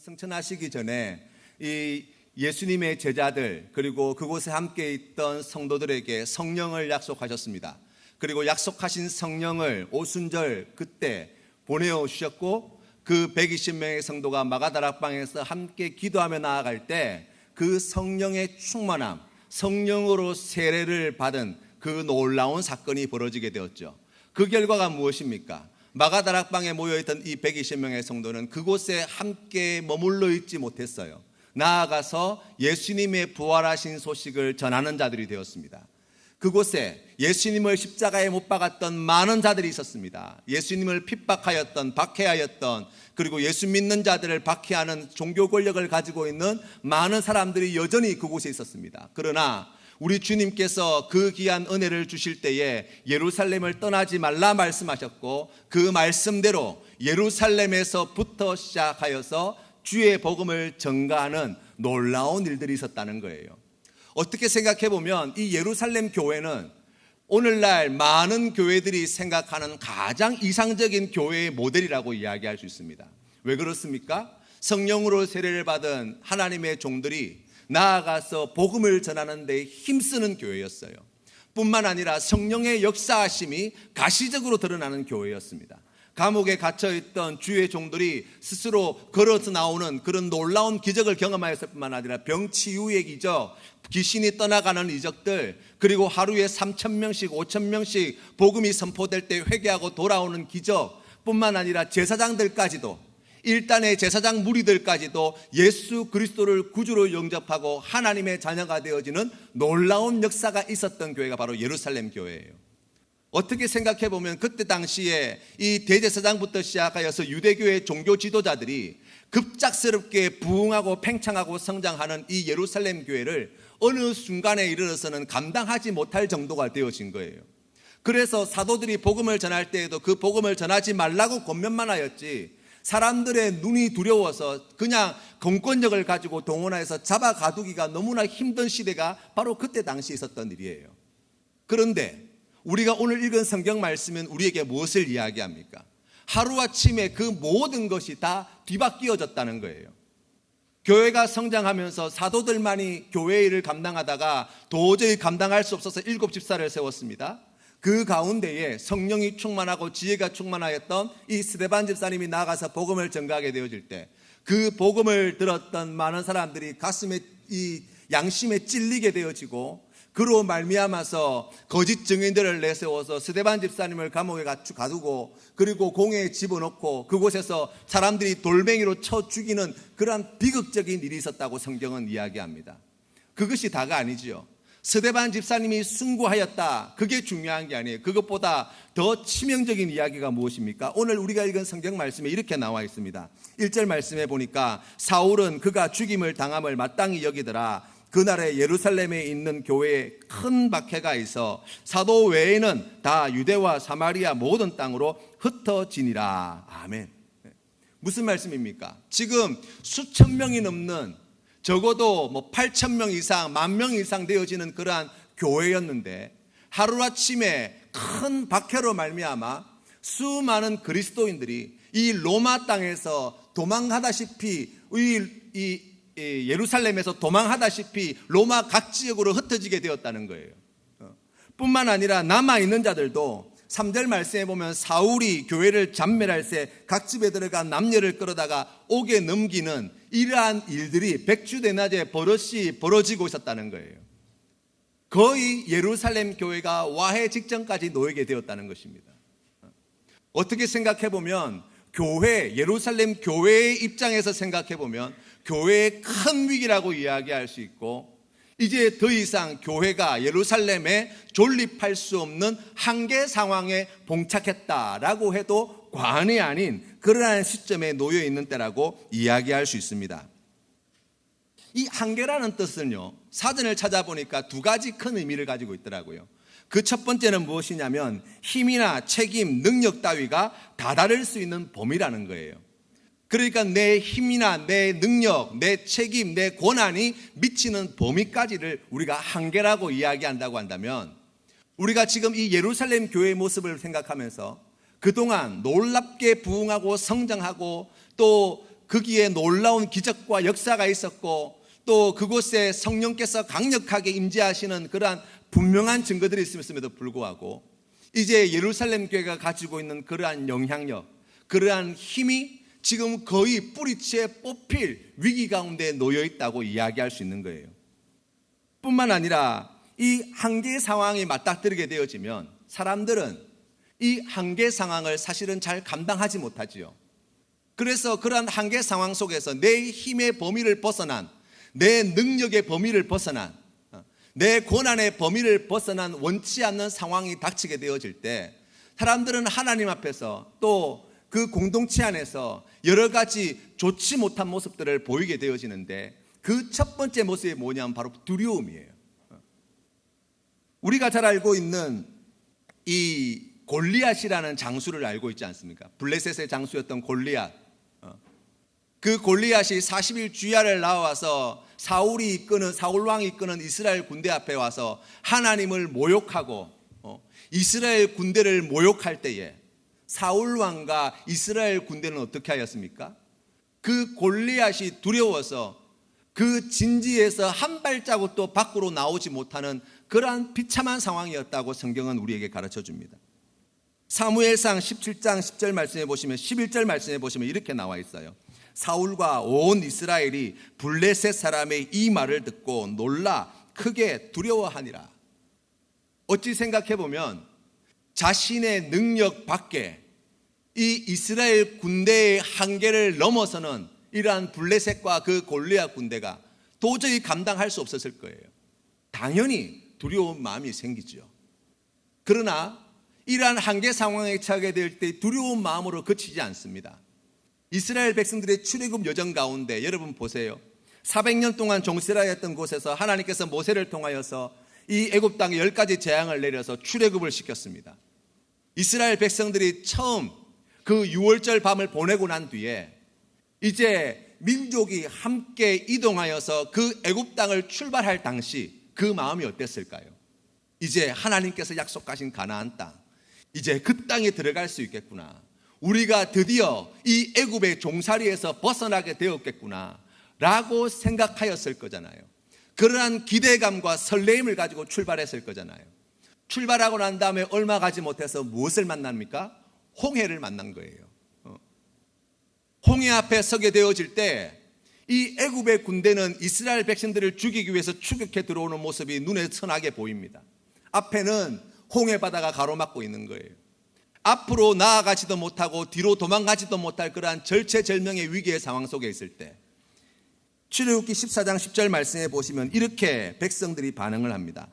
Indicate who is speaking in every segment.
Speaker 1: 승천하시기 전에 이 예수님의 제자들 그리고 그곳에 함께 있던 성도들에게 성령을 약속하셨습니다. 그리고 약속하신 성령을 오순절 그때 보내어 주셨고, 그 120명의 성도가 마가다락방에서 함께 기도하며 나아갈 때 그 성령의 충만함, 성령으로 세례를 받은 그 놀라운 사건이 벌어지게 되었죠. 그 결과가 무엇입니까? 마가다락방에 모여있던 이 120명의 성도는 그곳에 함께 머물러 있지 못했어요. 나아가서 예수님의 부활하신 소식을 전하는 자들이 되었습니다. 그곳에 예수님을 십자가에 못 박았던 많은 자들이 있었습니다. 예수님을 핍박하였던, 박해하였던, 그리고 예수 믿는 자들을 박해하는 종교 권력을 가지고 있는 많은 사람들이 여전히 그곳에 있었습니다. 그러나 우리 주님께서 그 귀한 은혜를 주실 때에 예루살렘을 떠나지 말라 말씀하셨고, 그 말씀대로 예루살렘에서부터 시작하여서 주의 복음을 전가하는 놀라운 일들이 있었다는 거예요. 어떻게 생각해 보면 이 예루살렘 교회는 오늘날 많은 교회들이 생각하는 가장 이상적인 교회의 모델이라고 이야기할 수 있습니다. 왜 그렇습니까? 성령으로 세례를 받은 하나님의 종들이 나아가서 복음을 전하는 데 힘쓰는 교회였어요. 뿐만 아니라 성령의 역사하심이 가시적으로 드러나는 교회였습니다. 감옥에 갇혀있던 주의 종들이 스스로 걸어서 나오는 그런 놀라운 기적을 경험하였을 뿐만 아니라 병치유의 기적, 귀신이 떠나가는 이적들, 그리고 하루에 3,000명씩 5,000명씩 복음이 선포될 때 회개하고 돌아오는 기적 뿐만 아니라 제사장들까지도, 일단의 제사장 무리들까지도 예수 그리스도를 구주로 영접하고 하나님의 자녀가 되어지는 놀라운 역사가 있었던 교회가 바로 예루살렘 교회예요. 어떻게 생각해 보면 그때 당시에 이 대제사장부터 시작하여서 유대교의 종교 지도자들이 급작스럽게 부흥하고 팽창하고 성장하는 이 예루살렘 교회를 어느 순간에 이르러서는 감당하지 못할 정도가 되어진 거예요. 그래서 사도들이 복음을 전할 때에도 그 복음을 전하지 말라고 권면만 하였지, 사람들의 눈이 두려워서 그냥 공권력을 가지고 동원해서 잡아 가두기가 너무나 힘든 시대가 바로 그때 당시 있었던 일이에요. 그런데 우리가 오늘 읽은 성경 말씀은 우리에게 무엇을 이야기합니까? 하루아침에 그 모든 것이 다 뒤바뀌어졌다는 거예요. 교회가 성장하면서 사도들만이 교회 일을 감당하다가 도저히 감당할 수 없어서 7 집사를 세웠습니다. 그 가운데에 성령이 충만하고 지혜가 충만하였던 이 스데반 집사님이 나가서 복음을 전가하게 되어질 때, 그 복음을 들었던 많은 사람들이 가슴에 이 양심에 찔리게 되어지고, 그로 말미암아서 거짓 증인들을 내세워서 스데반 집사님을 감옥에 가두고, 그리고 공회에 집어넣고 그곳에서 사람들이 돌멩이로 쳐 죽이는 그러한 비극적인 일이 있었다고 성경은 이야기합니다. 그것이 다가 아니지요. 스데반 집사님이 순교하였다, 그게 중요한 게 아니에요. 그것보다 더 치명적인 이야기가 무엇입니까? 오늘 우리가 읽은 성경 말씀에 이렇게 나와 있습니다. 1절 말씀에 보니까 사울은 그가 죽임을 당함을 마땅히 여기더라. 그날에 예루살렘에 있는 교회에 큰 박해가 있어 사도 외에는 다 유대와 사마리아 모든 땅으로 흩어지니라. 아멘. 무슨 말씀입니까? 지금 수천 명이 넘는, 적어도 8,000명 이상, 10,000명 이상 되어지는 그러한 교회였는데, 하루아침에 큰 박해로 말미암아 수많은 그리스도인들이 이 로마 땅에서 도망하다시피 이 예루살렘에서 도망하다시피 로마 각 지역으로 흩어지게 되었다는 거예요. 뿐만 아니라 남아있는 자들도 3절 말씀에 보면 사울이 교회를 잔멸할 새 각 집에 들어가 남녀를 끌어다가 옥에 넘기는 이러한 일들이 백주대낮에 버릇이 벌어지고 있었다는 거예요. 거의 예루살렘 교회가 와해 직전까지 놓이게 되었다는 것입니다. 어떻게 생각해 보면 교회, 예루살렘 교회의 입장에서 생각해 보면 교회의 큰 위기라고 이야기할 수 있고, 이제 더 이상 교회가 예루살렘에 존립할 수 없는 한계 상황에 봉착했다라고 해도 과언이 아닌 그러한 시점에 놓여 있는 때라고 이야기할 수 있습니다. 이 한계라는 뜻은요, 사전을 찾아보니까 2가지 큰 의미를 가지고 있더라고요. 그 첫 번째는 무엇이냐면 힘이나 책임, 능력 따위가 다다를 수 있는 범위라는 거예요. 그러니까 내 힘이나 내 능력, 내 책임, 내 권한이 미치는 범위까지를 우리가 한계라고 이야기한다고 한다면, 우리가 지금 이 예루살렘 교회의 모습을 생각하면서 그동안 놀랍게 부흥하고 성장하고 또 거기에 놀라운 기적과 역사가 있었고 또 그곳에 성령께서 강력하게 임재하시는 그러한 분명한 증거들이 있음에도 불구하고 이제 예루살렘 교회가 가지고 있는 그러한 영향력, 그러한 힘이 지금 거의 뿌리채 뽑힐 위기 가운데 놓여 있다고 이야기할 수 있는 거예요. 뿐만 아니라 이 한계 상황이 맞닥뜨리게 되어지면 사람들은 이 한계 상황을 사실은 잘 감당하지 못하지요. 그래서 그러한 한계 상황 속에서 내 힘의 범위를 벗어난, 내 능력의 범위를 벗어난, 내 고난의 범위를 벗어난 원치 않는 상황이 닥치게 되어질 때 사람들은 하나님 앞에서 또 그 공동체 안에서 여러 가지 좋지 못한 모습들을 보이게 되어지는데 그 첫 번째 모습이 뭐냐면 바로 두려움이에요. 우리가 잘 알고 있는 이 골리앗이라는 장수를 알고 있지 않습니까? 블레셋의 장수였던 골리앗. 그 골리앗이 40일 주야를 나와서 사울 왕이 이끄는 이스라엘 군대 앞에 와서 하나님을 모욕하고 이스라엘 군대를 모욕할 때에 사울 왕과 이스라엘 군대는 어떻게 하였습니까? 그 골리앗이 두려워서 그 진지에서 한 발자국도 밖으로 나오지 못하는 그러한 비참한 상황이었다고 성경은 우리에게 가르쳐 줍니다. 사무엘상 17장 10절 말씀해 보시면 11절 말씀해 보시면 이렇게 나와 있어요. 사울과 온 이스라엘이 블레셋 사람의 이 말을 듣고 놀라 크게 두려워하니라. 어찌 생각해 보면 자신의 능력 밖에 이 이스라엘 군대의 한계를 넘어서는 이러한 블레셋과 그 골리앗 군대가 도저히 감당할 수 없었을 거예요. 당연히 두려운 마음이 생기죠. 그러나 이러한 한계 상황에 처하게 될 때 두려운 마음으로 그치지 않습니다. 이스라엘 백성들의 출애굽 여정 가운데 여러분 보세요. 400년 동안 종살이했던 곳에서 하나님께서 모세를 통하여서 이 애굽 땅에 10가지 재앙을 내려서 출애굽을 시켰습니다. 이스라엘 백성들이 처음 그 6월절 밤을 보내고 난 뒤에 이제 민족이 함께 이동하여서 그 애굽 땅을 출발할 당시 그 마음이 어땠을까요? 이제 하나님께서 약속하신 가나안 땅, 이제 그 땅에 들어갈 수 있겠구나. 우리가 드디어 이 애굽의 종살이에서 벗어나게 되었겠구나 라고 생각하였을 거잖아요. 그러한 기대감과 설레임을 가지고 출발했을 거잖아요. 출발하고 난 다음에 얼마 가지 못해서 무엇을 만납니까? 홍해를 만난 거예요. 홍해 앞에 서게 되어질 때 이 애굽의 군대는 이스라엘 백성들을 죽이기 위해서 추격해 들어오는 모습이 눈에 선하게 보입니다. 앞에는 홍해 바다가 가로막고 있는 거예요. 앞으로 나아가지도 못하고 뒤로 도망가지도 못할 그러한 절체절명의 위기의 상황 속에 있을 때 출애굽기 14장 10절 말씀해 보시면 이렇게 백성들이 반응을 합니다.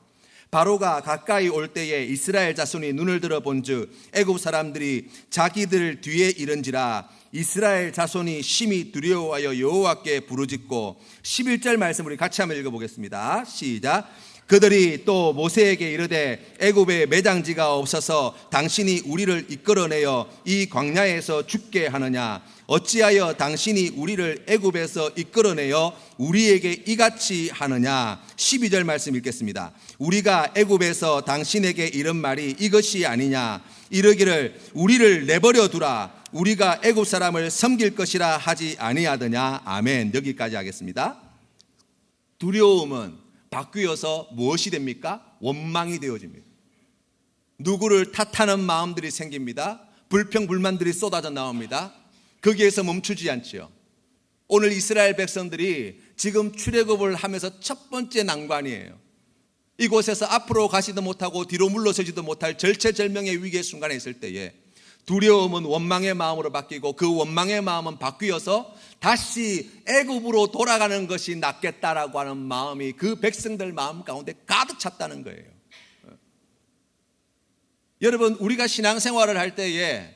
Speaker 1: 바로가 가까이 올 때에 이스라엘 자손이 눈을 들어 본즉 애굽 사람들이 자기들 뒤에 이른지라 이스라엘 자손이 심히 두려워하여 여호와께 부르짖고 11절 말씀 우리 같이 한번 읽어보겠습니다. 시작. 그들이 또 모세에게 이르되 애굽에 매장지가 없어서 당신이 우리를 이끌어내어 이 광야에서 죽게 하느냐 어찌하여 당신이 우리를 애굽에서 이끌어내어 우리에게 이같이 하느냐. 12절 말씀 읽겠습니다. 우리가 애굽에서 당신에게 이른 말이 이것이 아니냐 이르기를 우리를 내버려 두라 우리가 애굽 사람을 섬길 것이라 하지 아니하더냐. 아멘. 여기까지 하겠습니다. 두려움은 바뀌어서 무엇이 됩니까? 원망이 되어집니다. 누구를 탓하는 마음들이 생깁니다. 불평불만들이 쏟아져 나옵니다. 거기에서 멈추지 않지요. 오늘 이스라엘 백성들이 지금 출애굽을 하면서 첫 번째 난관이에요. 이곳에서 앞으로 가지도 못하고 뒤로 물러서지도 못할 절체절명의 위기의 순간에 있을 때에 두려움은 원망의 마음으로 바뀌고 그 원망의 마음은 바뀌어서 다시 애굽으로 돌아가는 것이 낫겠다라고 하는 마음이 그 백성들 마음 가운데 가득 찼다는 거예요. 여러분, 우리가 신앙생활을 할 때에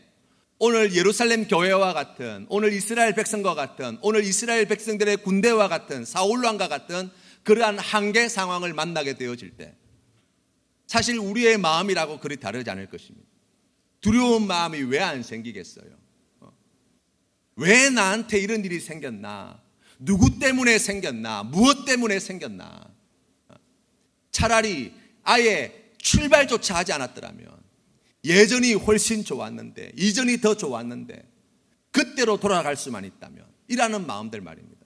Speaker 1: 오늘 예루살렘 교회와 같은, 오늘 이스라엘 백성과 같은, 오늘 이스라엘 백성들의 군대와 같은, 사울왕과 같은 그러한 한계 상황을 만나게 되어질 때 사실 우리의 마음이라고 그리 다르지 않을 것입니다. 두려운 마음이 왜 안 생기겠어요? 왜 나한테 이런 일이 생겼나? 누구 때문에 생겼나? 무엇 때문에 생겼나? 차라리 아예 출발조차 하지 않았더라면, 예전이 훨씬 좋았는데, 이전이 더 좋았는데, 그때로 돌아갈 수만 있다면, 이라는 마음들 말입니다.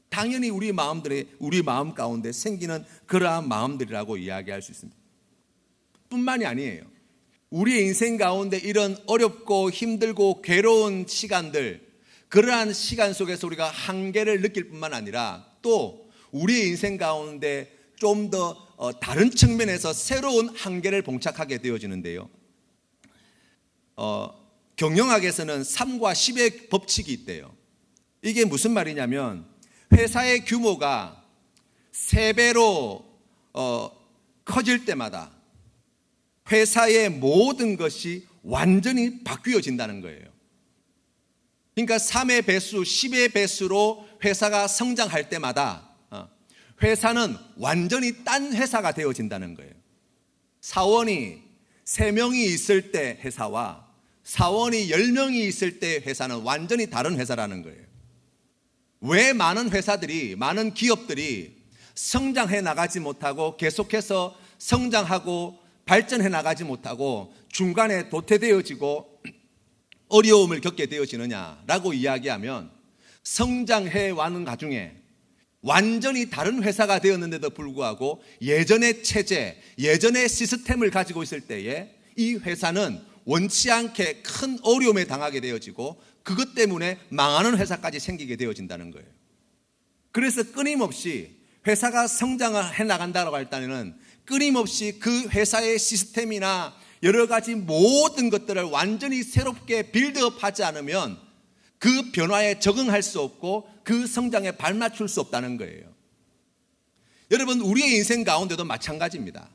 Speaker 1: 당연히 우리 마음 가운데 생기는 그러한 마음들이라고 이야기할 수 있습니다. 뿐만이 아니에요. 우리의 인생 가운데 이런 어렵고 힘들고 괴로운 시간들, 그러한 시간 속에서 우리가 한계를 느낄 뿐만 아니라 또 우리의 인생 가운데 좀 더 다른 측면에서 새로운 한계를 봉착하게 되어지는데요. 경영학에서는 3과 10의 법칙이 있대요. 이게 무슨 말이냐면 회사의 규모가 3배로 커질 때마다 회사의 모든 것이 완전히 바뀌어진다는 거예요. 그러니까 3의 배수, 10의 배수로 회사가 성장할 때마다 회사는 완전히 딴 회사가 되어진다는 거예요. 사원이 3명이 있을 때 회사와 사원이 10명이 있을 때 회사는 완전히 다른 회사라는 거예요. 왜 많은 회사들이, 많은 기업들이 성장해 나가지 못하고 계속해서 성장하고 발전해 나가지 못하고 중간에 도태되어지고 어려움을 겪게 되어지느냐라고 이야기하면 성장해 왔는 가중에 완전히 다른 회사가 되었는데도 불구하고 예전의 체제, 예전의 시스템을 가지고 있을 때에 이 회사는 원치 않게 큰 어려움에 당하게 되어지고 그것 때문에 망하는 회사까지 생기게 되어진다는 거예요. 그래서 끊임없이 회사가 성장을 해 나간다고 할 때는 끊임없이 그 회사의 시스템이나 여러 가지 모든 것들을 완전히 새롭게 빌드업하지 않으면 그 변화에 적응할 수 없고 그 성장에 발맞출 수 없다는 거예요. 여러분, 우리의 인생 가운데도 마찬가지입니다.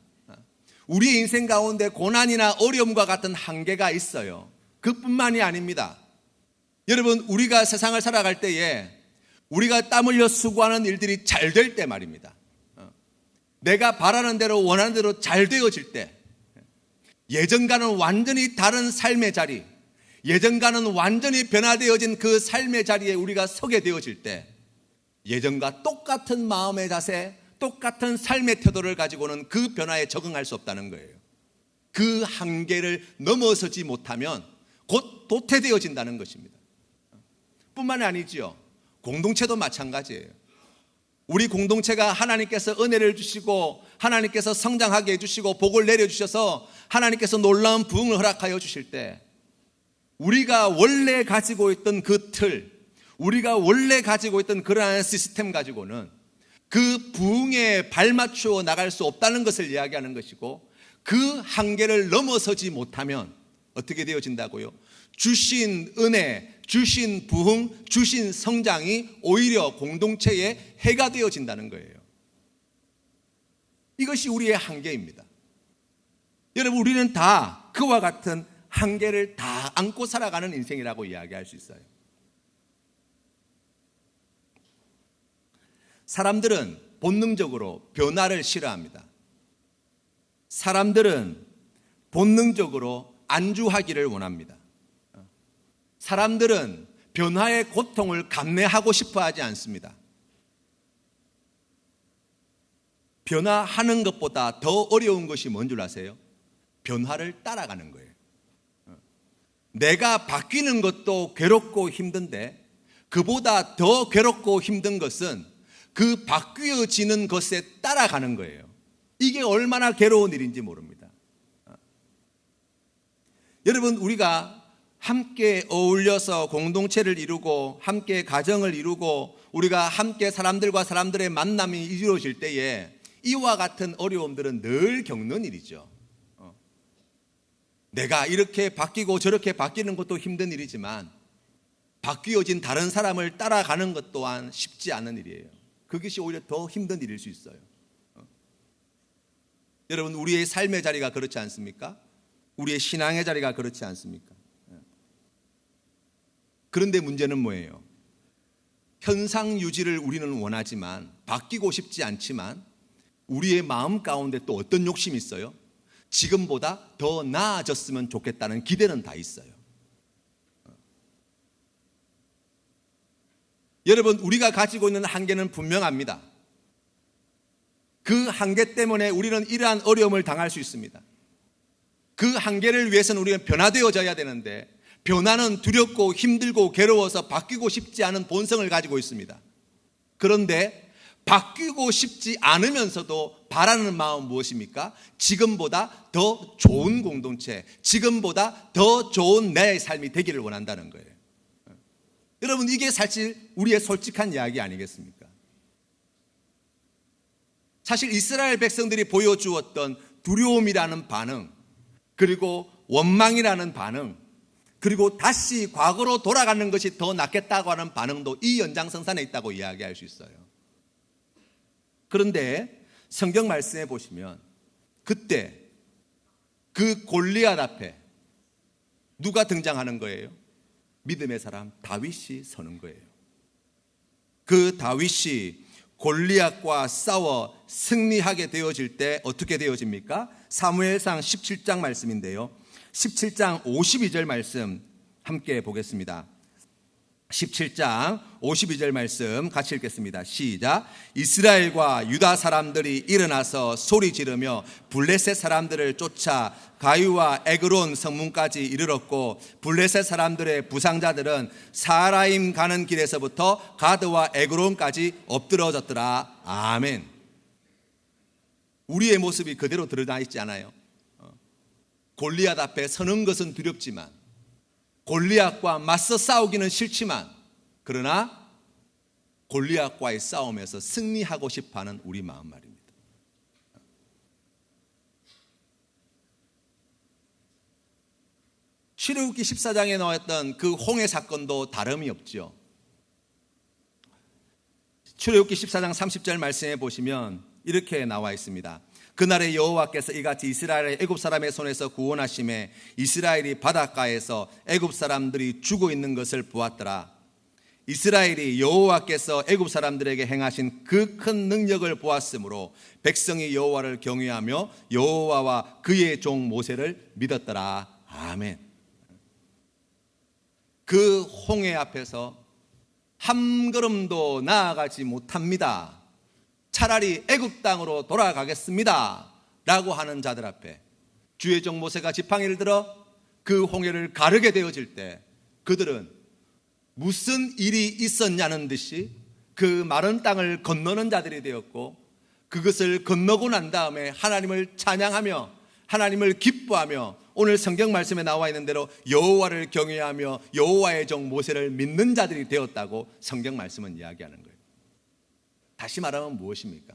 Speaker 1: 우리의 인생 가운데 고난이나 어려움과 같은 한계가 있어요. 그뿐만이 아닙니다. 여러분, 우리가 세상을 살아갈 때에 우리가 땀 흘려 수고하는 일들이 잘 될 때 말입니다. 내가 바라는 대로 원하는 대로 잘 되어질 때, 예전과는 완전히 다른 삶의 자리, 예전과는 완전히 변화되어진 그 삶의 자리에 우리가 서게 되어질 때 예전과 똑같은 마음의 자세, 똑같은 삶의 태도를 가지고는 그 변화에 적응할 수 없다는 거예요. 그 한계를 넘어서지 못하면 곧 도태되어진다는 것입니다. 뿐만 아니지요. 공동체도 마찬가지예요. 우리 공동체가 하나님께서 은혜를 주시고 하나님께서 성장하게 해주시고 복을 내려주셔서 하나님께서 놀라운 부흥을 허락하여 주실 때 우리가 원래 가지고 있던 그 틀, 우리가 원래 가지고 있던 그러한 시스템 가지고는 그 부흥에 발맞추어 나갈 수 없다는 것을 이야기하는 것이고 그 한계를 넘어서지 못하면 어떻게 되어진다고요? 주신 은혜, 주신 부흥, 주신 성장이 오히려 공동체에 해가 되어진다는 거예요. 이것이 우리의 한계입니다. 여러분, 우리는 다 그와 같은 한계를 다 안고 살아가는 인생이라고 이야기할 수 있어요. 사람들은 본능적으로 변화를 싫어합니다. 사람들은 본능적으로 안주하기를 원합니다. 사람들은 변화의 고통을 감내하고 싶어 하지 않습니다. 변화하는 것보다 더 어려운 것이 뭔 줄 아세요? 변화를 따라가는 거예요. 내가 바뀌는 것도 괴롭고 힘든데 그보다 더 괴롭고 힘든 것은 그 바뀌어지는 것에 따라가는 거예요. 이게 얼마나 괴로운 일인지 모릅니다. 여러분, 우리가 함께 어울려서 공동체를 이루고 함께 가정을 이루고 우리가 함께 사람들과 사람들의 만남이 이루어질 때에 이와 같은 어려움들은 늘 겪는 일이죠. 내가 이렇게 바뀌고 저렇게 바뀌는 것도 힘든 일이지만 바뀌어진 다른 사람을 따라가는 것 또한 쉽지 않은 일이에요. 그것이 오히려 더 힘든 일일 수 있어요. 여러분, 우리의 삶의 자리가 그렇지 않습니까? 우리의 신앙의 자리가 그렇지 않습니까? 그런데 문제는 뭐예요? 현상 유지를 우리는 원하지만 바뀌고 싶지 않지만 우리의 마음 가운데 또 어떤 욕심이 있어요? 지금보다 더 나아졌으면 좋겠다는 기대는 다 있어요. 여러분, 우리가 가지고 있는 한계는 분명합니다. 그 한계 때문에 우리는 이러한 어려움을 당할 수 있습니다. 그 한계를 위해서는 우리가 변화되어져야 되는데 변화는 두렵고 힘들고 괴로워서 바뀌고 싶지 않은 본성을 가지고 있습니다. 그런데 바뀌고 싶지 않으면서도 바라는 마음은 무엇입니까? 지금보다 더 좋은 공동체, 지금보다 더 좋은 내 삶이 되기를 원한다는 거예요. 여러분, 이게 사실 우리의 솔직한 이야기 아니겠습니까? 사실 이스라엘 백성들이 보여주었던 두려움이라는 반응, 그리고 원망이라는 반응, 그리고 다시 과거로 돌아가는 것이 더 낫겠다고 하는 반응도 이 연장선상에 있다고 이야기할 수 있어요. 그런데 성경 말씀에 보시면 그때 그 골리앗 앞에 누가 등장하는 거예요? 믿음의 사람 다윗이 서는 거예요. 그 다윗이 골리앗과 싸워 승리하게 되어질 때 어떻게 되어집니까? 사무엘상 17장 말씀인데요. 17장 52절 말씀 함께 보겠습니다. 17장 52절 말씀 같이 읽겠습니다. 시작. 이스라엘과 유다 사람들이 일어나서 소리 지르며 블레셋 사람들을 쫓아 가유와 에그론 성문까지 이르렀고 블레셋 사람들의 부상자들은 사라임 가는 길에서부터 가드와 에그론까지 엎드러졌더라. 아멘. 우리의 모습이 그대로 드러나 있지 않아요? 골리앗 앞에 서는 것은 두렵지만, 골리앗과 맞서 싸우기는 싫지만, 그러나 골리앗과의 싸움에서 승리하고 싶어하는 우리 마음 말입니다. 출애굽기 14장에 나왔던 그 홍해 사건도 다름이 없죠. 출애굽기 14장 30절 말씀에 보시면 이렇게 나와 있습니다. 그날에 여호와께서 이같이 이스라엘을 애굽 사람의 손에서 구원하심에 이스라엘이 바닷가에서 애굽 사람들이 죽어 있는 것을 보았더라. 이스라엘이 여호와께서 애굽 사람들에게 행하신 그 큰 능력을 보았으므로 백성이 여호와를 경외하며 여호와와 그의 종 모세를 믿었더라. 아멘. 그 홍해 앞에서 한 걸음도 나아가지 못합니다. 차라리 애굽 땅으로 돌아가겠습니다 라고 하는 자들 앞에 주의 종 모세가 지팡이를 들어 그 홍해를 가르게 되어질 때 그들은 무슨 일이 있었냐는 듯이 그 마른 땅을 건너는 자들이 되었고, 그것을 건너고 난 다음에 하나님을 찬양하며 하나님을 기뻐하며 오늘 성경 말씀에 나와 있는 대로 여호와를 경외하며 여호와의 종 모세를 믿는 자들이 되었다고 성경 말씀은 이야기하는 거예요. 다시 말하면 무엇입니까?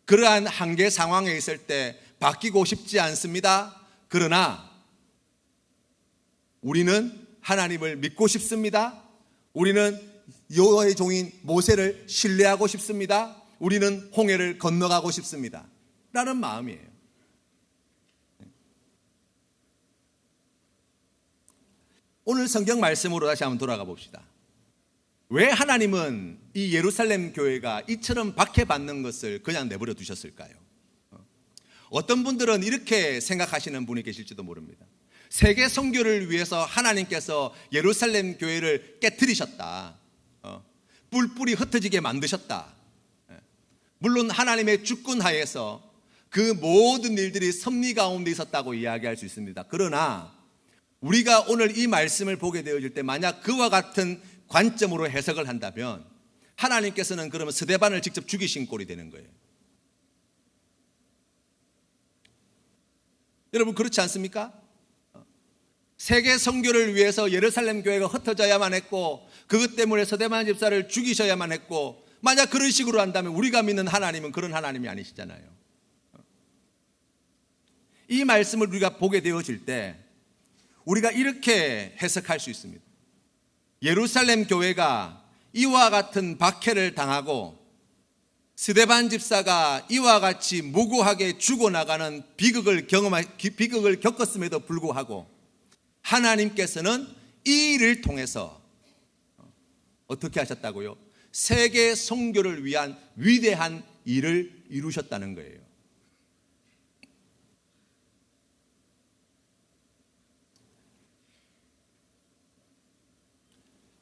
Speaker 1: 그러한 한계 상황에 있을 때 바뀌고 싶지 않습니다. 그러나 우리는 하나님을 믿고 싶습니다. 우리는 여호와의 종인 모세를 신뢰하고 싶습니다. 우리는 홍해를 건너가고 싶습니다 라는 마음이에요. 오늘 성경 말씀으로 다시 한번 돌아가 봅시다. 왜 하나님은 이 예루살렘 교회가 이처럼 박해받는 것을 그냥 내버려 두셨을까요? 어떤 분들은 이렇게 생각하시는 분이 계실지도 모릅니다. 세계 선교를 위해서 하나님께서 예루살렘 교회를 깨트리셨다. 뿔뿔이 흩어지게 만드셨다. 물론 하나님의 주권하에서 그 모든 일들이 섭리 가운데 있었다고 이야기할 수 있습니다. 그러나 우리가 오늘 이 말씀을 보게 되어질 때 만약 그와 같은 관점으로 해석을 한다면 하나님께서는 그러면 스데반을 직접 죽이신 꼴이 되는 거예요. 여러분 그렇지 않습니까? 세계 선교를 위해서 예루살렘 교회가 흩어져야만 했고 그것 때문에 스데반 집사를 죽이셔야만 했고, 만약 그런 식으로 한다면 우리가 믿는 하나님은 그런 하나님이 아니시잖아요. 이 말씀을 우리가 보게 되어질 때 우리가 이렇게 해석할 수 있습니다. 예루살렘 교회가 이와 같은 박해를 당하고 스데반 집사가 이와 같이 무고하게 죽어나가는 비극을 겪었음에도 불구하고 하나님께서는 이 일을 통해서 어떻게 하셨다고요? 세계 선교를 위한 위대한 일을 이루셨다는 거예요.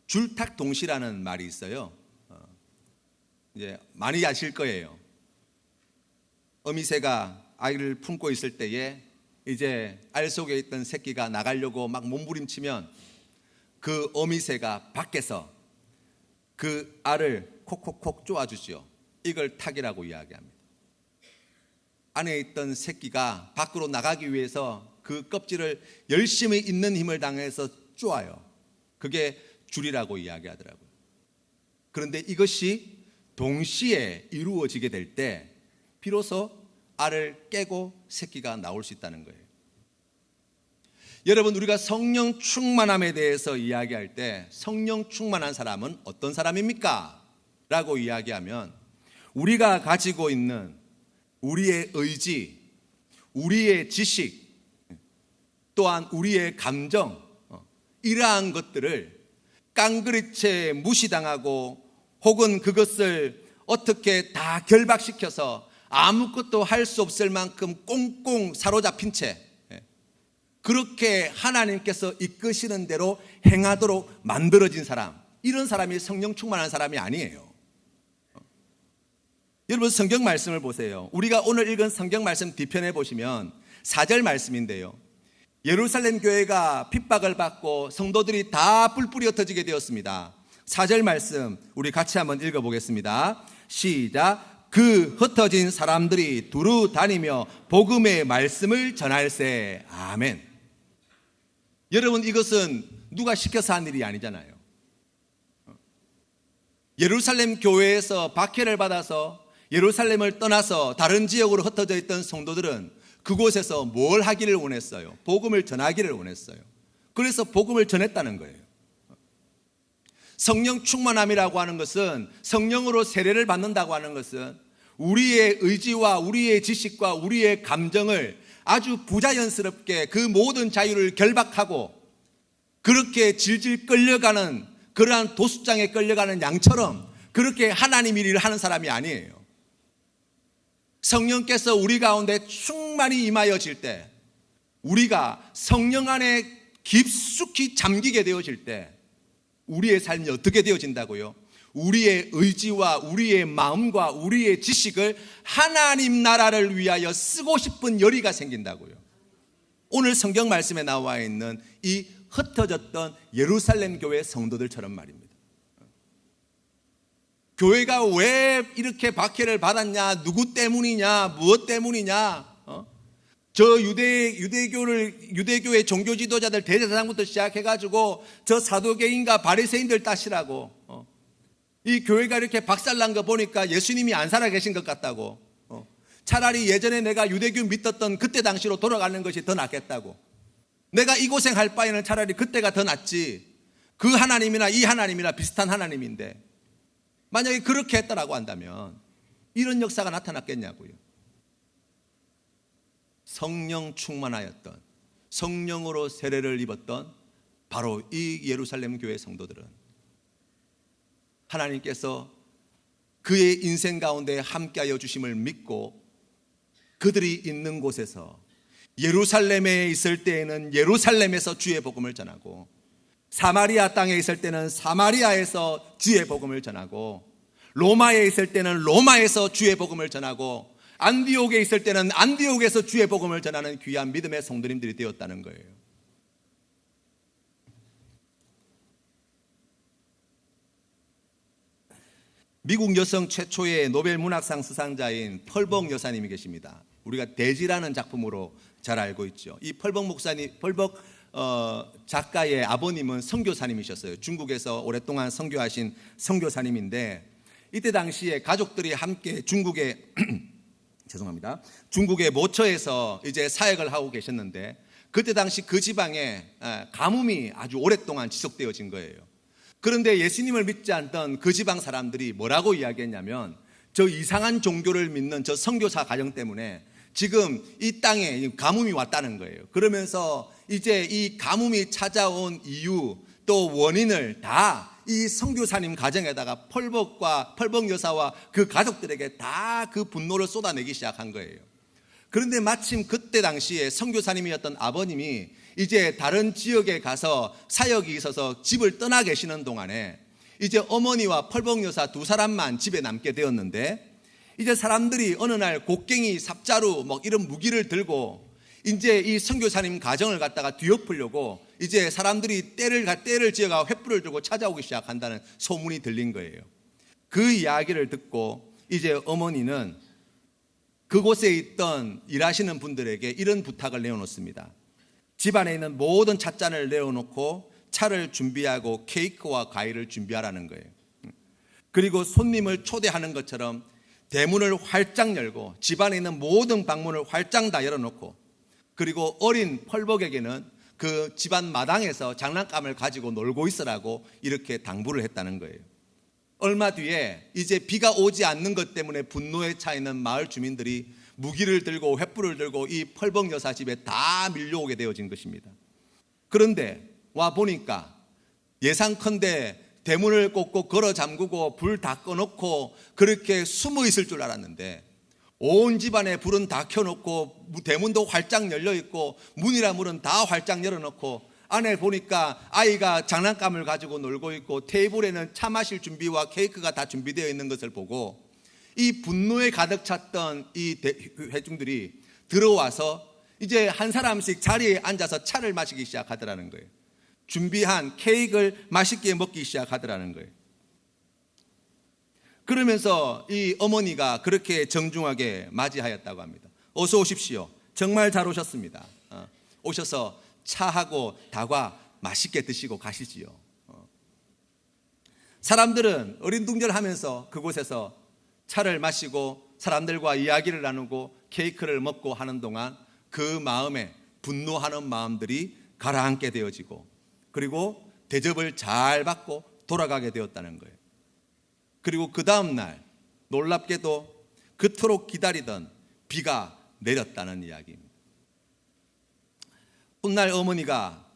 Speaker 1: 줄탁동시라는 말이 있어요. 이제 많이 아실 거예요. 어미새가 아이를 품고 있을 때에 이제 알 속에 있던 새끼가 나가려고 막 몸부림치면 그 어미새가 밖에서 그 알을 콕콕콕 쪼아주죠. 이걸 탁이라고 이야기합니다. 안에 있던 새끼가 밖으로 나가기 위해서 그 껍질을 열심히 있는 힘을 당해서 쪼아요. 그게 줄이라고 이야기하더라고요. 그런데 이것이 동시에 이루어지게 될 때 비로소 알을 깨고 새끼가 나올 수 있다는 거예요. 여러분, 우리가 성령 충만함에 대해서 이야기할 때 성령 충만한 사람은 어떤 사람입니까? 라고 이야기하면 우리가 가지고 있는 우리의 의지, 우리의 지식, 또한 우리의 감정, 이러한 것들을 깡그리째 무시당하고 혹은 그것을 어떻게 다 결박시켜서 아무것도 할 수 없을 만큼 꽁꽁 사로잡힌 채 그렇게 하나님께서 이끄시는 대로 행하도록 만들어진 사람, 이런 사람이 성령 충만한 사람이 아니에요. 여러분, 성경 말씀을 보세요. 우리가 오늘 읽은 성경 말씀 뒤편에 보시면 4절 말씀인데요, 예루살렘 교회가 핍박을 받고 성도들이 다 뿔뿔이 흩어지게 되었습니다. 4절 말씀 우리 같이 한번 읽어보겠습니다. 시작. 그 흩어진 사람들이 두루 다니며 복음의 말씀을 전할세. 아멘. 여러분, 이것은 누가 시켜서 한 일이 아니잖아요. 예루살렘 교회에서 박해를 받아서 예루살렘을 떠나서 다른 지역으로 흩어져 있던 성도들은 그곳에서 뭘 하기를 원했어요? 복음을 전하기를 원했어요. 그래서 복음을 전했다는 거예요. 성령 충만함이라고 하는 것은, 성령으로 세례를 받는다고 하는 것은 우리의 의지와 우리의 지식과 우리의 감정을 아주 부자연스럽게 그 모든 자유를 결박하고 그렇게 질질 끌려가는, 그러한 도수장에 끌려가는 양처럼 그렇게 하나님 일을 하는 사람이 아니에요. 성령께서 우리 가운데 충만히 임하여질 때, 우리가 성령 안에 깊숙이 잠기게 되어질 때 우리의 삶이 어떻게 되어진다고요? 우리의 의지와 우리의 마음과 우리의 지식을 하나님 나라를 위하여 쓰고 싶은 열의가 생긴다고요. 오늘 성경 말씀에 나와 있는 이 흩어졌던 예루살렘 교회 성도들처럼 말입니다. 교회가 왜 이렇게 박해를 받았냐, 누구 때문이냐, 무엇 때문이냐, 저 유대교의 종교 지도자들 대제사장부터 시작해가지고 저 사도계인과 바리새인들 따시라고, 이 교회가 이렇게 박살난 거 보니까 예수님이 안 살아 계신 것 같다고, 차라리 예전에 내가 유대교 믿었던 그때 당시로 돌아가는 것이 더 낫겠다고, 내가 이 고생할 바에는 차라리 그때가 더 낫지, 그 하나님이나 이 하나님이나 비슷한 하나님인데, 만약에 그렇게 했다라고 한다면 이런 역사가 나타났겠냐고요. 성령 충만하였던, 성령으로 세례를 입었던 바로 이 예루살렘 교회 성도들은 하나님께서 그의 인생 가운데 함께하여 주심을 믿고 그들이 있는 곳에서, 예루살렘에 있을 때에는 예루살렘에서 주의 복음을 전하고, 사마리아 땅에 있을 때는 사마리아에서 주의 복음을 전하고, 로마에 있을 때는 로마에서 주의 복음을 전하고, 안디옥에 있을 때는 안디옥에서 주의 복음을 전하는 귀한 믿음의 성도님들이 되었다는 거예요. 미국 여성 최초의 노벨 문학상 수상자인 펄벅 여사님이 계십니다. 우리가 대지라는 작품으로 잘 알고 있죠. 이 펄벅 목사님, 펄벅 작가의 아버님은 선교사님이셨어요. 중국에서 오랫동안 선교하신 선교사님인데, 이때 당시에 가족들이 함께 중국의 중국의 모처에서 이제 사역을 하고 계셨는데, 그때 당시 그 지방에 가뭄이 아주 오랫동안 지속되어진 거예요. 그런데 예수님을 믿지 않던 그 지방 사람들이 뭐라고 이야기했냐면, 저 이상한 종교를 믿는 저 선교사 가정 때문에 지금 이 땅에 가뭄이 왔다는 거예요. 그러면서 이제 이 가뭄이 찾아온 이유, 또 원인을 다 이 선교사님 가정에다가 펄벅 여사와 그 가족들에게 다 그 분노를 쏟아내기 시작한 거예요. 그런데 마침 그때 당시에 선교사님이었던 아버님이 이제 다른 지역에 가서 사역이 있어서 집을 떠나 계시는 동안에 이제 어머니와 펄벅 여사 두 사람만 집에 남게 되었는데, 이제 사람들이 어느 날 곡괭이, 삽자루 뭐 이런 무기를 들고 이제 이 선교사님 가정을 갖다가 뒤엎으려고 이제 사람들이 때를 지어가 횃불을 들고 찾아오기 시작한다는 소문이 들린 거예요. 그 이야기를 듣고 이제 어머니는 그곳에 있던 일하시는 분들에게 이런 부탁을 내어놓습니다. 집안에 있는 모든 찻잔을 내어놓고 차를 준비하고 케이크와 과일을 준비하라는 거예요. 그리고 손님을 초대하는 것처럼 대문을 활짝 열고 집안에 있는 모든 방문을 활짝 다 열어놓고, 그리고 어린 펄벅에게는 그 집안 마당에서 장난감을 가지고 놀고 있으라고 이렇게 당부를 했다는 거예요. 얼마 뒤에 이제 비가 오지 않는 것 때문에 분노에 차 있는 마을 주민들이 무기를 들고 횃불을 들고 이 펄벅 여사 집에 다 밀려오게 되어진 것입니다. 그런데 와 보니까 예상컨대 대문을 꼭꼭 걸어 잠그고 불 다 꺼놓고 그렇게 숨어 있을 줄 알았는데, 온 집안에 불은 다 켜놓고 대문도 활짝 열려있고 문이라 문은 다 활짝 열어놓고 안에 보니까 아이가 장난감을 가지고 놀고 있고 테이블에는 차 마실 준비와 케이크가 다 준비되어 있는 것을 보고 이 분노에 가득 찼던 이 회중들이 들어와서 이제 한 사람씩 자리에 앉아서 차를 마시기 시작하더라는 거예요. 준비한 케이크를 맛있게 먹기 시작하더라는 거예요. 그러면서 이 어머니가 그렇게 정중하게 맞이하였다고 합니다. 어서 오십시오. 정말 잘 오셨습니다. 오셔서 차하고 다과 맛있게 드시고 가시지요. 사람들은 어린둥절하면서 그곳에서 차를 마시고 사람들과 이야기를 나누고 케이크를 먹고 하는 동안 그 마음에 분노하는 마음들이 가라앉게 되어지고, 그리고 대접을 잘 받고 돌아가게 되었다는 거예요. 그리고 그 다음 날 놀랍게도 그토록 기다리던 비가 내렸다는 이야기입니다. 훗날 어머니가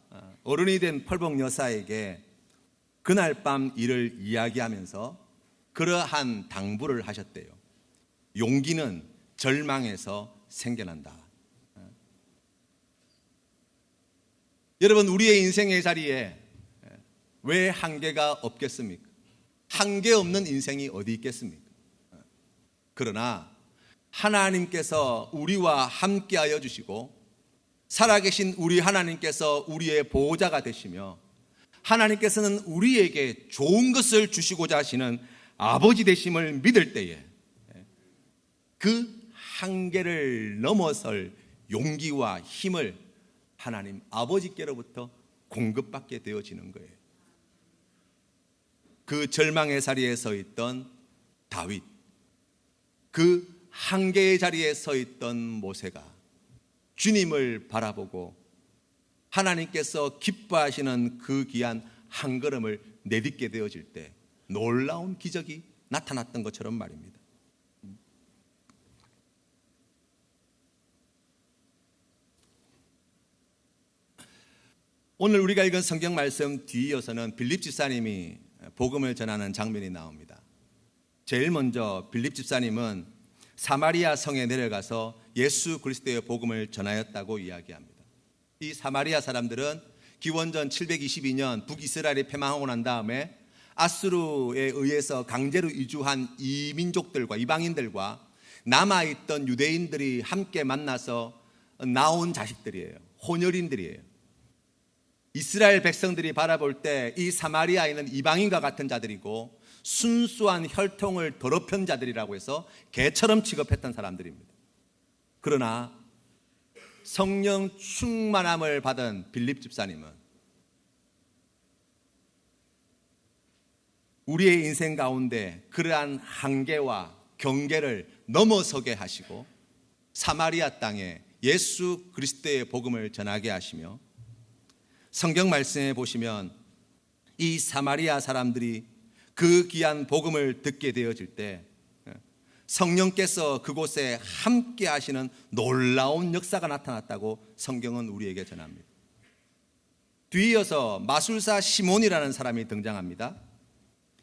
Speaker 1: 어른이 된 펄벅 여사에게 그날 밤 일을 이야기하면서 그러한 당부를 하셨대요. 용기는 절망에서 생겨난다. 여러분, 우리의 인생의 자리에 왜 한계가 없겠습니까? 한계 없는 인생이 어디 있겠습니까? 그러나 하나님께서 우리와 함께하여 주시고 살아계신 우리 하나님께서 우리의 보호자가 되시며 하나님께서는 우리에게 좋은 것을 주시고자 하시는 아버지 되심을 믿을 때에 그 한계를 넘어설 용기와 힘을 하나님 아버지께로부터 공급받게 되어지는 거예요. 그 절망의 자리에 서 있던 다윗, 그 한계의 자리에 서 있던 모세가 주님을 바라보고 하나님께서 기뻐하시는 그 귀한 한 걸음을 내딛게 되어질 때 놀라운 기적이 나타났던 것처럼 말입니다. 오늘 우리가 읽은 성경 말씀 뒤이어서는 빌립 집사님이 복음을 전하는 장면이 나옵니다. 제일 먼저 빌립 집사님은 사마리아 성에 내려가서 예수 그리스도의 복음을 전하였다고 이야기합니다. 이 사마리아 사람들은 기원전 722년 북이스라엘이 패망하고 난 다음에 아수르에 의해서 강제로 이주한 이민족들과 이방인들과 남아있던 유대인들이 함께 만나서 나온 자식들이에요. 혼혈인들이에요. 이스라엘 백성들이 바라볼 때 이 사마리아에는 이방인과 같은 자들이고 순수한 혈통을 더럽힌 자들이라고 해서 개처럼 취급했던 사람들입니다. 그러나 성령 충만함을 받은 빌립 집사님은 우리의 인생 가운데 그러한 한계와 경계를 넘어서게 하시고 사마리아 땅에 예수 그리스도의 복음을 전하게 하시며, 성경 말씀에 보시면 이 사마리아 사람들이 그 귀한 복음을 듣게 되어질 때 성령께서 그곳에 함께 하시는 놀라운 역사가 나타났다고 성경은 우리에게 전합니다. 뒤이어서 마술사 시몬이라는 사람이 등장합니다.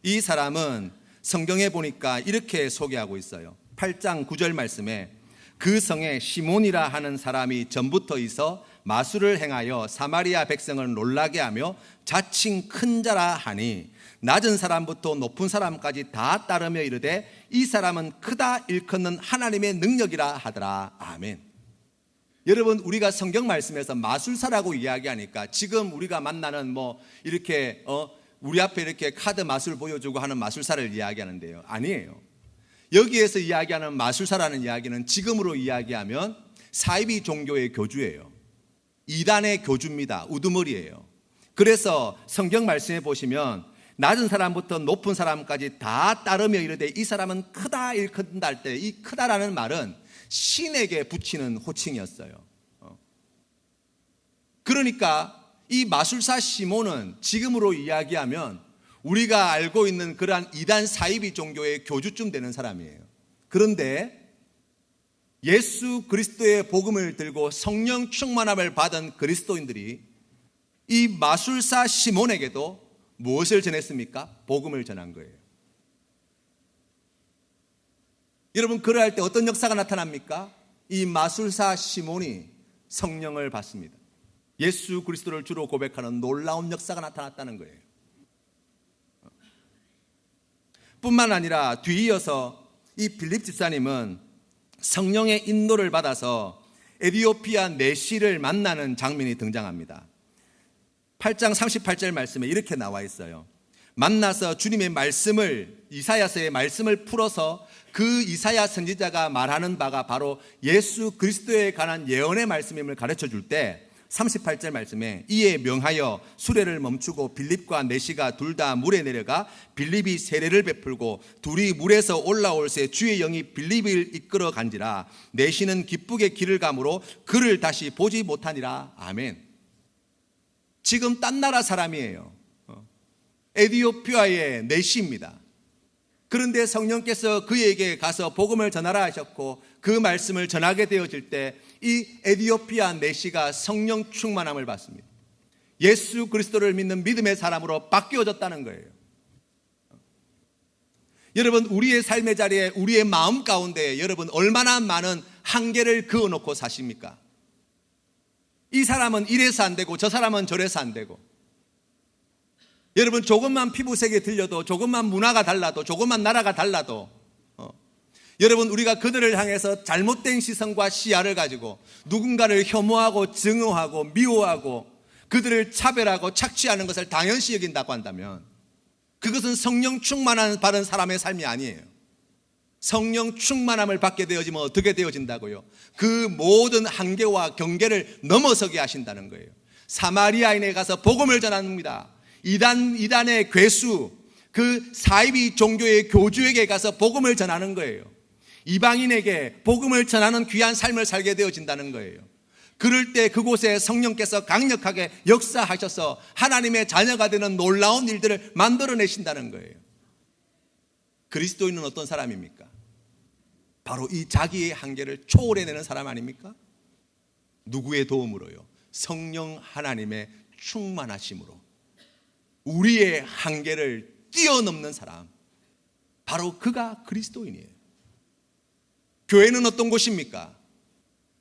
Speaker 1: 이 사람은 성경에 보니까 이렇게 소개하고 있어요. 8장 9절 말씀에 그 성에 시몬이라 하는 사람이 전부터 있어 마술을 행하여 사마리아 백성을 놀라게 하며 자칭 큰 자라 하니 낮은 사람부터 높은 사람까지 다 따르며 이르되 이 사람은 크다 일컫는 하나님의 능력이라 하더라. 아멘. 여러분, 우리가 성경 말씀에서 마술사라고 이야기하니까 지금 우리가 만나는 이렇게 우리 앞에 이렇게 카드 마술 보여주고 하는 마술사를 이야기하는데요. 아니에요. 여기에서 이야기하는 마술사라는 이야기는 지금으로 이야기하면 사이비 종교의 교주예요. 이단의 교주입니다. 우두머리예요. 그래서 성경 말씀에 보시면 낮은 사람부터 높은 사람까지 다 따르며 이르되 이 사람은 크다 일컫는다 할 때 이 크다라는 말은 신에게 붙이는 호칭이었어요. 그러니까 이 마술사 시몬은 지금으로 이야기하면 우리가 알고 있는 그러한 이단 사이비 종교의 교주쯤 되는 사람이에요. 그런데 예수 그리스도의 복음을 들고 성령 충만함을 받은 그리스도인들이 이 마술사 시몬에게도 무엇을 전했습니까? 복음을 전한 거예요. 여러분, 그러할 때 어떤 역사가 나타납니까? 이 마술사 시몬이 성령을 받습니다. 예수 그리스도를 주로 고백하는 놀라운 역사가 나타났다는 거예요. 뿐만 아니라 뒤이어서 이 빌립 집사님은 성령의 인도를 받아서 에디오피아 내시를 만나는 장면이 등장합니다. 8장 38절 말씀에 이렇게 나와 있어요. 만나서 주님의 말씀을, 이사야서의 말씀을 풀어서 그 이사야 선지자가 말하는 바가 바로 예수 그리스도에 관한 예언의 말씀임을 가르쳐 줄 때 38절 말씀에 이에 명하여 수레를 멈추고 빌립과 내시가 둘 다 물에 내려가 빌립이 세례를 베풀고 둘이 물에서 올라올새 주의 영이 빌립을 이끌어 간지라 내시는 기쁘게 길을 가므로 그를 다시 보지 못하니라. 아멘. 지금 딴 나라 사람이에요. 에디오피아의 내시입니다. 그런데 성령께서 그에게 가서 복음을 전하라 하셨고 그 말씀을 전하게 되어질 때 이 에디오피아 내시가 성령 충만함을 받습니다. 예수 그리스도를 믿는 믿음의 사람으로 바뀌어졌다는 거예요. 여러분, 우리의 삶의 자리에 우리의 마음 가운데 여러분 얼마나 많은 한계를 그어놓고 사십니까? 이 사람은 이래서 안 되고 저 사람은 저래서 안 되고, 여러분 조금만 피부색이 들려도 조금만 문화가 달라도 조금만 나라가 달라도 여러분 우리가 그들을 향해서 잘못된 시선과 시야를 가지고 누군가를 혐오하고 증오하고 미워하고 그들을 차별하고 착취하는 것을 당연시 여긴다고 한다면 그것은 성령 충만함을 받은 사람의 삶이 아니에요. 성령 충만함을 받게 되어지면 어떻게 되어진다고요? 그 모든 한계와 경계를 넘어서게 하신다는 거예요. 사마리아인에 가서 복음을 전합니다. 이단의 괴수, 그 사이비 종교의 교주에게 가서 복음을 전하는 거예요. 이방인에게 복음을 전하는 귀한 삶을 살게 되어진다는 거예요. 그럴 때 그곳에 성령께서 강력하게 역사하셔서 하나님의 자녀가 되는 놀라운 일들을 만들어내신다는 거예요. 그리스도인은 어떤 사람입니까? 바로 이 자기의 한계를 초월해내는 사람 아닙니까? 누구의 도움으로요? 성령 하나님의 충만하심으로 우리의 한계를 뛰어넘는 사람, 바로 그가 그리스도인이에요. 교회는 어떤 곳입니까?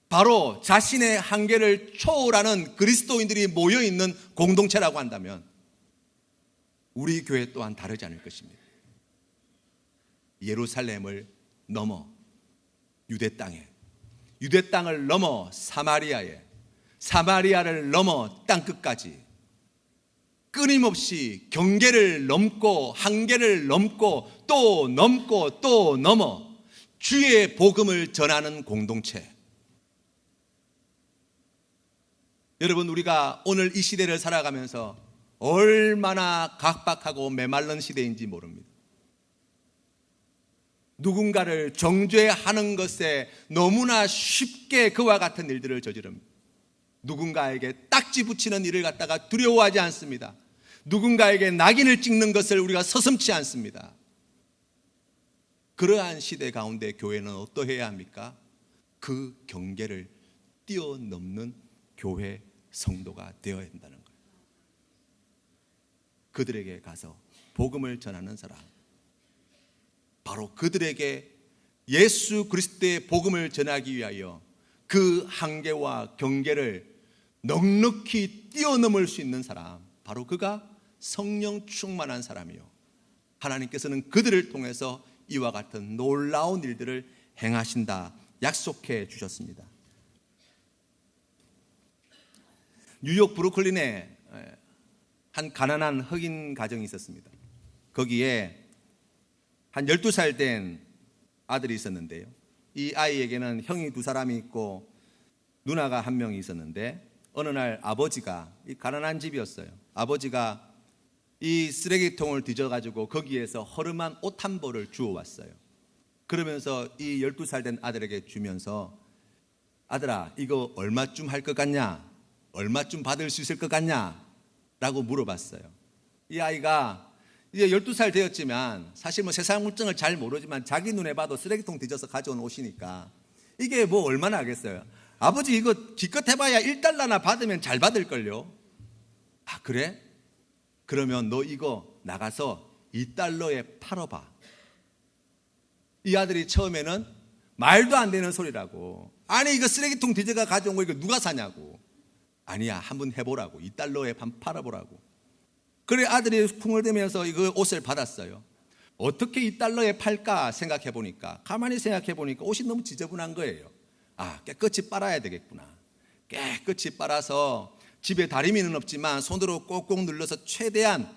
Speaker 1: 바로 자신의 한계를 초월하는 그리스도인들이 모여있는 공동체라고 한다면 우리 교회 또한 다르지 않을 것입니다. 예루살렘을 넘어 유대 땅에, 유대 땅을 넘어 사마리아에, 사마리아를 넘어 땅끝까지 끊임없이 경계를 넘고 한계를 넘고 또 넘고 또 넘어 주의 복음을 전하는 공동체. 여러분, 우리가 오늘 이 시대를 살아가면서 얼마나 각박하고 메마른 시대인지 모릅니다. 누군가를 정죄하는 것에 너무나 쉽게 그와 같은 일들을 저지릅니다. 누군가에게 딱지 붙이는 일을 갖다가 두려워하지 않습니다. 누군가에게 낙인을 찍는 것을 우리가 서슴지 않습니다. 그러한 시대 가운데 교회는 어떠해야 합니까? 그 경계를 뛰어넘는 교회 성도가 되어야 한다는 거예요. 그들에게 가서 복음을 전하는 사람, 바로 그들에게 예수 그리스도의 복음을 전하기 위하여 그 한계와 경계를 넉넉히 뛰어넘을 수 있는 사람, 바로 그가 성령 충만한 사람이요, 하나님께서는 그들을 통해서 이와 같은 놀라운 일들을 행하신다 약속해 주셨습니다. 뉴욕 브루클린에 한 가난한 흑인 가정이 있었습니다. 거기에 한 12살 된 아들이 있었는데요. 이 아이에게는 형이 2사람이 있고 누나가 1명이 있었는데 어느 날 아버지가, 이 가난한 집이었어요. 아버지가 이 쓰레기통을 뒤져가지고 거기에서 허름한 옷 한 벌을 주워왔어요. 그러면서 이 12살 된 아들에게 주면서 아들아, 이거 얼마쯤 할 것 같냐? 얼마쯤 받을 수 있을 것 같냐? 라고 물어봤어요. 이 아이가 이제 12살 되었지만 사실 뭐 세상 물정을 잘 모르지만 자기 눈에 봐도 쓰레기통 뒤져서 가져온 옷이니까 이게 뭐 얼마나 하겠어요. 아버지 이거 기껏 해봐야 1달러나 받으면 잘 받을걸요. 아 그래? 그러면 너 이거 나가서 2달러에 팔아봐. 이 아들이 처음에는 말도 안 되는 소리라고. 아니 이거 쓰레기통 뒤져가 가져온 거 이거 누가 사냐고. 아니야 한번 해보라고. 2달러에 팔아보라고. 그래 아들이 풍을대면서 이거 옷을 받았어요. 어떻게 2달러에 팔까 생각해 보니까, 가만히 생각해 보니까 옷이 너무 지저분한 거예요. 아 깨끗이 빨아야 되겠구나. 깨끗이 빨아서 집에 다리미는 없지만 손으로 꼭꼭 눌러서 최대한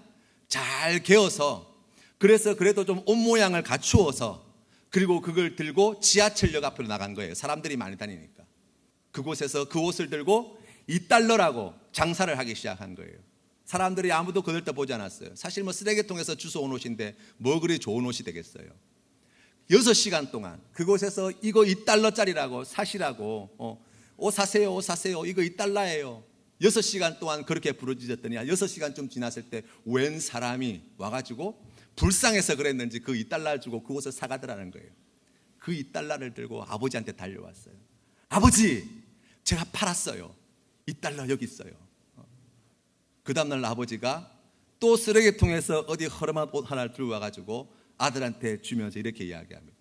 Speaker 1: 잘 개어서, 그래서 그래도 좀 옷 모양을 갖추어서, 그리고 그걸 들고 지하철역 앞으로 나간 거예요. 사람들이 많이 다니니까. 그곳에서 그 옷을 들고 2달러라고 장사를 하기 시작한 거예요. 사람들이 아무도 거들떠보지 않았어요. 사실 뭐 쓰레기통에서 주워온 옷인데 뭐 그리 좋은 옷이 되겠어요. 6시간 동안 그곳에서 이거 2달러짜리라고 사시라고, 옷 사세요, 옷 사세요, 이거 2달러예요. 6시간 동안 그렇게 부르짖었더니 6시간쯤 지났을 때 웬 사람이 와가지고 불쌍해서 그랬는지 그 2달러를 주고 그 옷을 사가더라는 거예요. 그 2달러를 들고 아버지한테 달려왔어요. 아버지, 제가 팔았어요. 2달러 여기 있어요. 그 다음날 아버지가 또 쓰레기통에서 어디 허름한 옷 하나를 들고 와가지고 아들한테 주면서 이렇게 이야기합니다.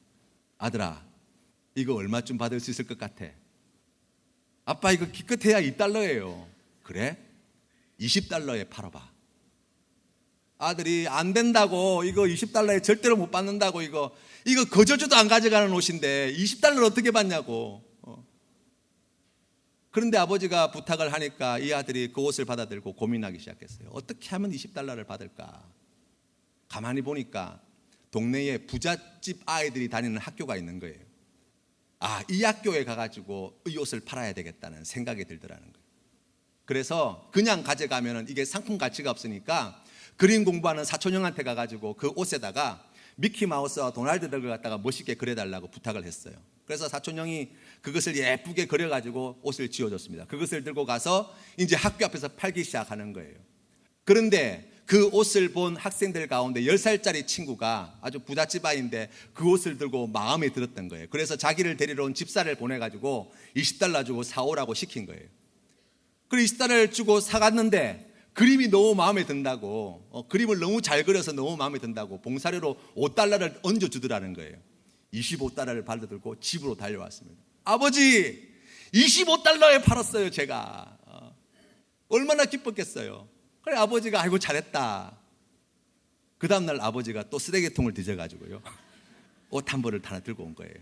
Speaker 1: 아들아, 이거 얼마쯤 받을 수 있을 것 같아? 아빠 이거 기껏해야 2달러예요. 그래? 20달러에 팔아봐. 아들이 안 된다고, 이거 20달러에 절대로 못 받는다고, 이거 거저주도 안 가져가는 옷인데 20달러를 어떻게 받냐고. 그런데 아버지가 부탁을 하니까 이 아들이 그 옷을 받아들고 고민하기 시작했어요. 어떻게 하면 20달러를 받을까? 가만히 보니까 동네에 부잣집 아이들이 다니는 학교가 있는 거예요. 아, 이 학교에 가가지고 이 옷을 팔아야 되겠다는 생각이 들더라는 거예요. 그래서 그냥 가져가면 이게 상품 가치가 없으니까 그림 공부하는 사촌형한테 가가지고 그 옷에다가 미키마우스와 도날드를 갖다가 멋있게 그려달라고 부탁을 했어요. 그래서 사촌형이 그것을 예쁘게 그려가지고 옷을 지어줬습니다. 그것을 들고 가서 이제 학교 앞에서 팔기 시작하는 거예요. 그런데 그 옷을 본 학생들 가운데 10살짜리 친구가 아주 부잣집 아이인데 그 옷을 들고 마음에 들었던 거예요. 그래서 자기를 데리러 온 집사를 보내가지고 20달러 주고 사오라고 시킨 거예요. 그리고 20달러를 주고 사갔는데 그림이 너무 마음에 든다고, 그림을 너무 잘 그려서 너무 마음에 든다고 봉사료로 5달러를 얹어주더라는 거예요. 25달러를 받아들고 집으로 달려왔습니다. 아버지, 25달러에 팔았어요 제가. 얼마나 기뻤겠어요. 그래 아버지가 아이고 잘했다. 그 다음날 아버지가 또 쓰레기통을 뒤져가지고요 옷 한 벌을 하나 들고 온 거예요.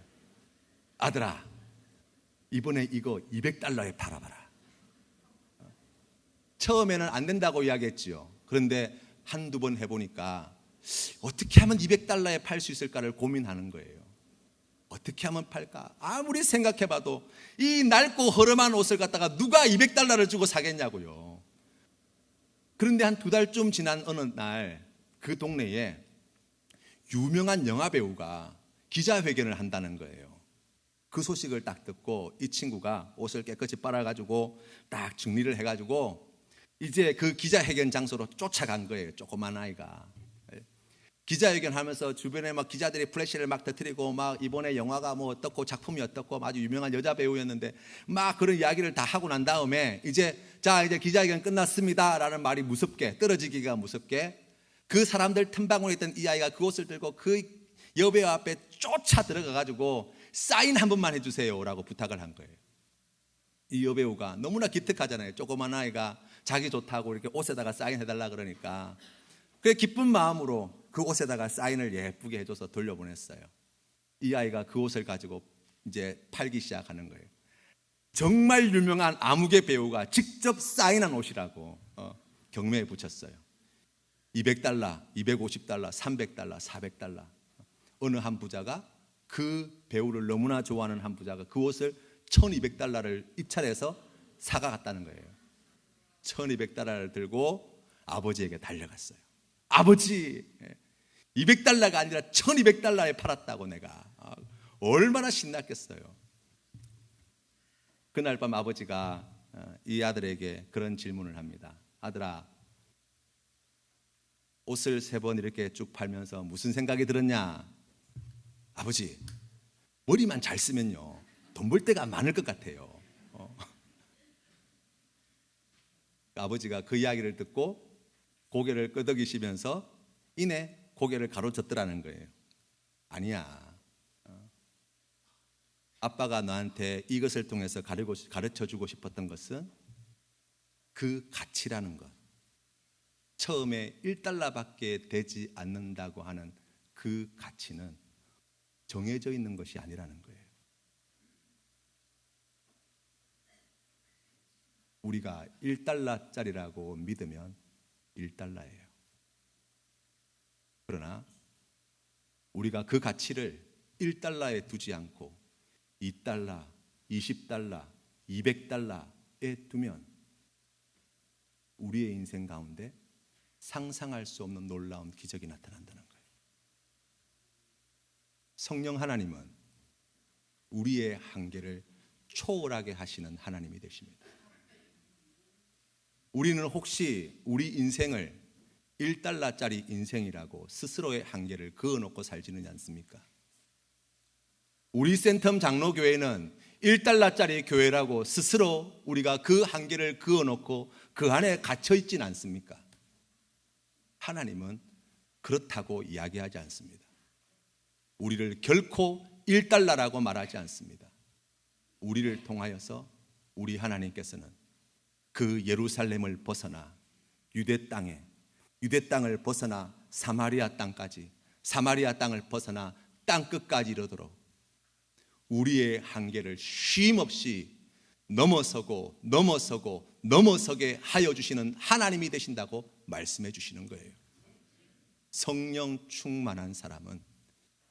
Speaker 1: 아들아, 이번에 이거 200달러에 팔아봐라. 처음에는 안 된다고 이야기했지요. 그런데 한두 번 해보니까 어떻게 하면 200달러에 팔 수 있을까를 고민하는 거예요. 어떻게 하면 팔까? 아무리 생각해봐도 이 낡고 허름한 옷을 갖다가 누가 200달러를 주고 사겠냐고요. 그런데 한 2달쯤 지난 어느 날 그 동네에 유명한 영화배우가 기자회견을 한다는 거예요. 그 소식을 딱 듣고 이 친구가 옷을 깨끗이 빨아가지고 딱 정리를 해가지고 이제 그 기자회견 장소로 쫓아간 거예요. 조그만 아이가. 기자회견 하면서 주변에 막 기자들이 플래시를 막 터뜨리고 막 이번에 영화가 뭐 어떻고 작품이 어떻고 아주 유명한 여자 배우였는데 막 그런 이야기를 다 하고 난 다음에 이제 기자회견 끝났습니다 라는 말이 무섭게 떨어지기가 무섭게 그 사람들 틈바구니에 있던 이 아이가 그 옷을 들고 그 여배우 앞에 쫓아 들어가 가지고 사인 한 번만 해주세요 라고 부탁을 한 거예요. 이 여배우가 너무나 기특하잖아요. 조그만 아이가 자기 좋다고 이렇게 옷에다가 사인해달라 그러니까 그래 기쁜 마음으로 그 옷에다가 사인을 예쁘게 해줘서 돌려보냈어요. 이 아이가 그 옷을 가지고 이제 팔기 시작하는 거예요. 정말 유명한 아무개 배우가 직접 사인한 옷이라고 경매에 붙였어요. 200달러, 250달러, 300달러, 400달러. 어느 한 부자가 그 배우를 너무나 좋아하는 한 부자가 그 옷을 1200달러를 입찰해서 사가갔다는 거예요. 1200달러를 들고 아버지에게 달려갔어요. 아버지, 200달러가 아니라 1200달러에 팔았다고 내가. 얼마나 신났겠어요. 그날 밤 아버지가 이 아들에게 그런 질문을 합니다. 아들아, 옷을 3번 이렇게 쭉 팔면서 무슨 생각이 들었냐? 아버지, 머리만 잘 쓰면요 돈 벌 데가 많을 것 같아요. 아버지가 그 이야기를 듣고 고개를 끄덕이시면서 이내 고개를 가로젓더라는 거예요. 아니야, 아빠가 너한테 이것을 통해서 가르쳐주고 싶었던 것은 그 가치라는 것, 처음에 1달러밖에 되지 않는다고 하는 그 가치는 정해져 있는 것이 아니라는 거예요. 우리가 1달러짜리라고 믿으면 1달러예요. 그러나 우리가 그 가치를 1달러에 두지 않고 2달러, 20달러, 200달러에 두면 우리의 인생 가운데 상상할 수 없는 놀라운 기적이 나타난다는 거예요. 성령 하나님은 우리의 한계를 초월하게 하시는 하나님이 되십니다. 우리는 혹시 우리 인생을 1달러짜리 인생이라고 스스로의 한계를 그어놓고 살지는 않습니까? 우리 센텀 장로교회는 1달러짜리 교회라고 스스로 우리가 그 한계를 그어놓고 그 안에 갇혀있지는 않습니까? 하나님은 그렇다고 이야기하지 않습니다. 우리를 결코 1달러라고 말하지 않습니다. 우리를 통하여서 우리 하나님께서는 그 예루살렘을 벗어나 유대 땅을 벗어나 사마리아 땅까지, 사마리아 땅을 벗어나 땅 끝까지 이르도록 우리의 한계를 쉼없이 넘어서게 하여 주시는 하나님이 되신다고 말씀해 주시는 거예요. 성령 충만한 사람은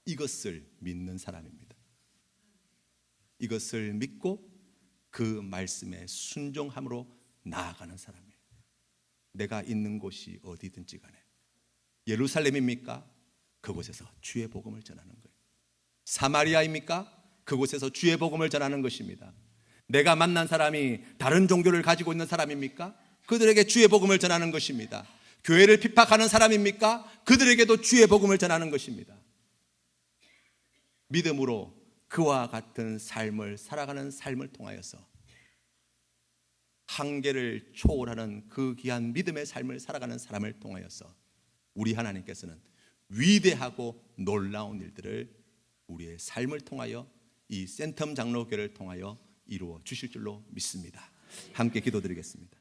Speaker 1: 이것을 믿는 사람입니다. 이것을 믿고 그 말씀에 순종함으로 나아가는 사람이에요. 내가 있는 곳이 어디든지 간에 예루살렘입니까? 그곳에서 주의 복음을 전하는 거예요. 사마리아입니까? 그곳에서 주의 복음을 전하는 것입니다. 내가 만난 사람이 다른 종교를 가지고 있는 사람입니까? 그들에게 주의 복음을 전하는 것입니다. 교회를 핍박하는 사람입니까? 그들에게도 주의 복음을 전하는 것입니다. 믿음으로 그와 같은 삶을 살아가는 삶을 통하여서 한계를 초월하는 그 귀한 믿음의 삶을 살아가는 사람을 통하여서 우리 하나님께서는 위대하고 놀라운 일들을 우리의 삶을 통하여 이 센텀 장로교회를 통하여 이루어 주실 줄로 믿습니다. 함께 기도드리겠습니다.